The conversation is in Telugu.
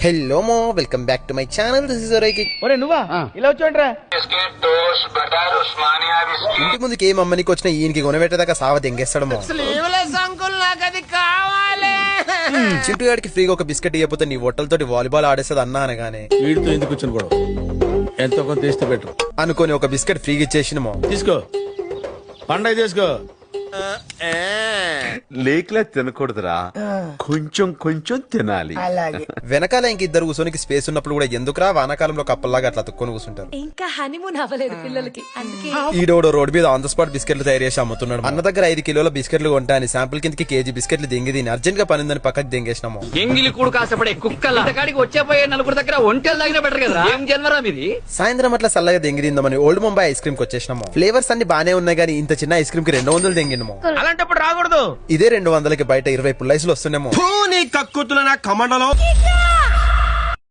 హలో మో, welcome back to my channel. This is అరైకి. ఒరే నువ్వా ఇలా వచ్చాంట్రా? ఇంటి ముందుకి ఏం అమ్మనికి వచ్చిన ఈయనకి కొనబెట్టేదాకా సావ దెంగేస్తాడమో. చింటూ గాడికి ఫ్రీగా ఒక బిస్కెట్ ఇవ్వకపోతే నీ ఒట్టలతోటి వాలీబాల్ ఆడేస్తుంది అన్నా అనగానే వీడితో ఎందుకు కూర్చొని కూడా ఎంతో కొంత తీస్తే బెటర్ అనుకొని ఒక బిస్కెట్ ఫ్రీగా ఇచ్చేసినమో. తీసుకో, పండగ తీసుకో. లేక్లా తినకూడదురా, కొంచెం కొంచెం తినాలి. వెనకాల ఇంక ఇద్దరు కూర్చొనికి స్పేస్ ఉన్నప్పుడు కూడా ఎందుకురా వానాకాలంలో కప్పల్లాగా అట్లా తుక్కొని కూర్చుంటారు. ఇంకా హనీమూన్ అవ్వలేదు పిల్లలకి, అందుకే ఈడోడు రోడ్ మీద ఆన్ ద స్పాట్ బిస్కెట్లు తయారు చేసి అమ్ముతున్నాడు. అన్న దగ్గర 5 కిలోల బిస్కెట్లు కొంటా అని శాంపుల్ కిందకి కేజీ బిస్కెట్లు దింగి దీని అర్జెంట్ గా పనిందని పక్కకి దింగేసినాము. ఎంగిలి కూడు కాసపడే కుక్కల కాడికి వచ్చేపోయే నలుగురు దగ్గర ఒంటెలు తాగిన బెటర్ కదా. ఏం జన్మరా మీది? సాయంత్రం అట్లా చల్లగా దెంగి తిందామని ఓల్డ్ ముంబై ఐస్ క్రీమ్ కి వచ్చేసినాము. ఫ్లేవర్స్ అన్ని బానే ఉన్నాయి కానీ ఇంత చిన్న ఐస్ క్రీమ్ కి 200 దెంగినము. అలాంటప్పుడు రాకూడదు. ఇదే 200కి బయట 20 పుల్లైసులు వస్తున్నాము. కక్కుతున్న కమండలో